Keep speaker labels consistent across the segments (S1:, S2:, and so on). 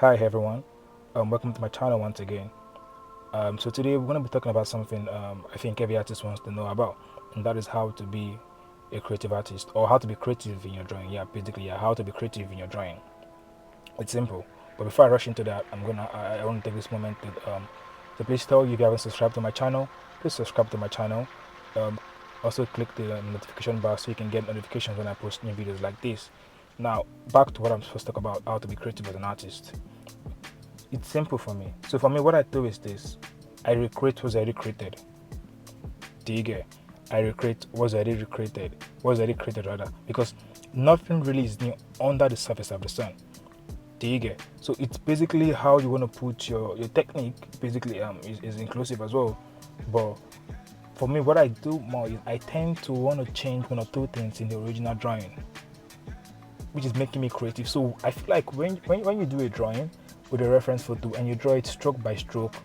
S1: Hi everyone, welcome to my channel once again. So today we're going to be talking about something I think every artist wants to know about, and that is how to be a creative artist or how to be creative in your drawing. Yeah, basically, yeah, how to be creative in your drawing. It's simple, but before I rush into that, I want to take this moment to please tell you if you haven't subscribed to my channel, please subscribe to my channel. Um, Also click the notification bar so you can get notifications when I post new videos like this. Now back to what I'm supposed to talk about: how to be creative as an artist. It's simple for me. So for me, what I do is this: I recreate what's already created. Do you get? I recreate what's already created. What's already created rather, because nothing really is new under the surface of the sun. Do you get? So it's basically how you want to put your technique. Basically, is inclusive as well. But for me, what I do more is I tend to want to change one or two things in the original drawing, which is making me creative. So I feel like when you do a drawing with a reference photo and you draw it stroke by stroke,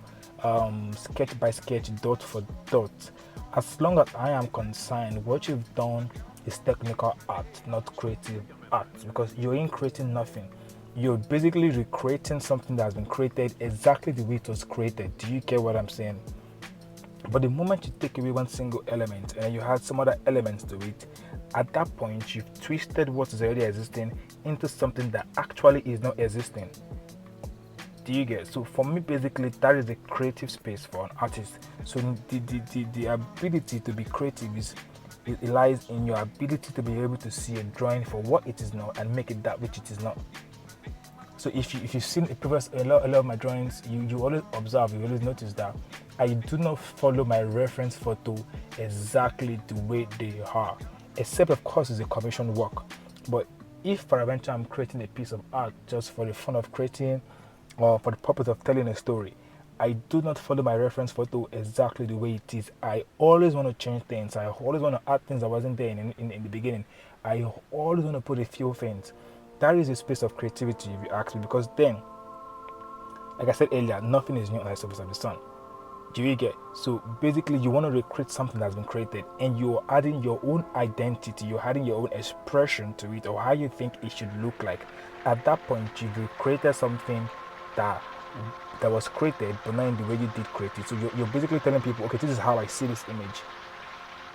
S1: sketch by sketch, dot for dot, as long as I am concerned, what you've done is technical art, not creative art, because you're in creating nothing. You're basically recreating something that has been created exactly the way it was created. Do you get what I'm saying? But the moment you take away one single element and you add some other elements to it, at that point you've twisted what is already existing into something that actually is not existing. Do you get? So for me, basically, that is a creative space for an artist. So the ability to be creative is it lies in your ability to be able to see a drawing for what it is not and make it that which it is not. So if you've seen a lot of my drawings, you always observe, you always notice that I do not follow my reference photo exactly the way they are, except of course it's a commission work. But if peradventure I'm creating a piece of art just for the fun of creating or for the purpose of telling a story, I do not follow my reference photo exactly the way it is. I always want to change things. I always want to add things that wasn't there in the beginning. I always want to put a few things. That is a space of creativity, if you ask me, because then, like I said earlier, nothing is new on the surface of the sun. Do you get? So basically, you want to recreate something that's been created, and you're adding your own identity, you're adding your own expression to it, or how you think it should look like. At that point, you've recreated something that that was created, but not in the way you did create it. So you're basically telling people, okay, this is how I see this image.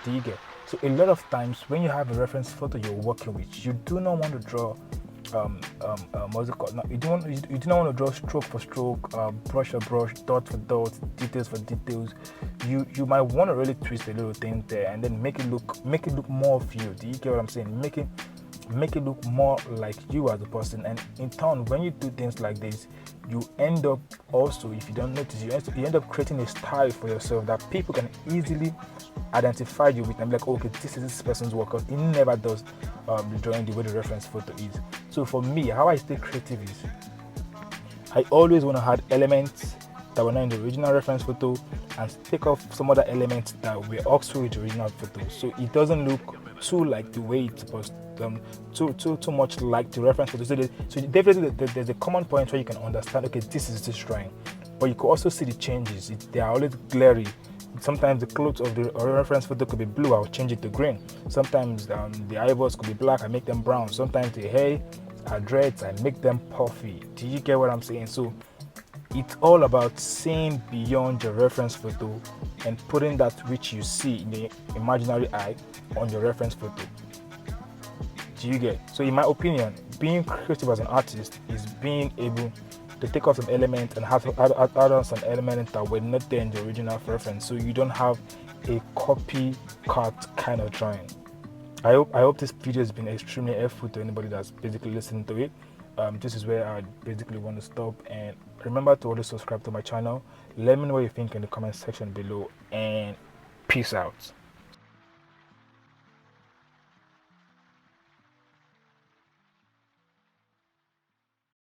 S1: Do you get? So a lot of times when you have a reference photo you're working with, you do not want to draw what's it called? No, you do not want to draw stroke for stroke, brush for brush, dot for dot, details for details. You might want to really twist a little thing there and then make it look more of you. Do you get what I'm saying? Make it look more like you as a person, and in turn when you do things like this, you end up also, if you don't notice, you end up creating a style for yourself that people can easily identify you with and be like, okay, this is this person's work, because it never does the drawing the way the reference photo is. So for me, how I stay creative is I always want to add elements that were not in the original reference photo and take off some other elements that were also in the original photo, so it doesn't look too like the way it's supposed too much like the reference photo. So definitely there's a common point where you can understand, okay, this is this drawing, but you can also see the changes. They are always glary. Sometimes the clothes of the reference photo could be blue, I'll change it to green. Sometimes the eyeballs could be black, I make them brown. Sometimes the hair are dreads, I make them puffy. Do you get what I'm saying? So it's all about seeing beyond your reference photo and putting that which you see in the imaginary eye on your reference photo. Do you get? So in my opinion, being creative as an artist is being able to take off some elements and have to add on some elements that were not there in the original reference, so you don't have a copycat kind of drawing. I hope this video has been extremely helpful to anybody that's basically listening to it. This is where I basically want to stop, and remember to always subscribe to my channel. Let me know what you think in the comment section below, and peace out.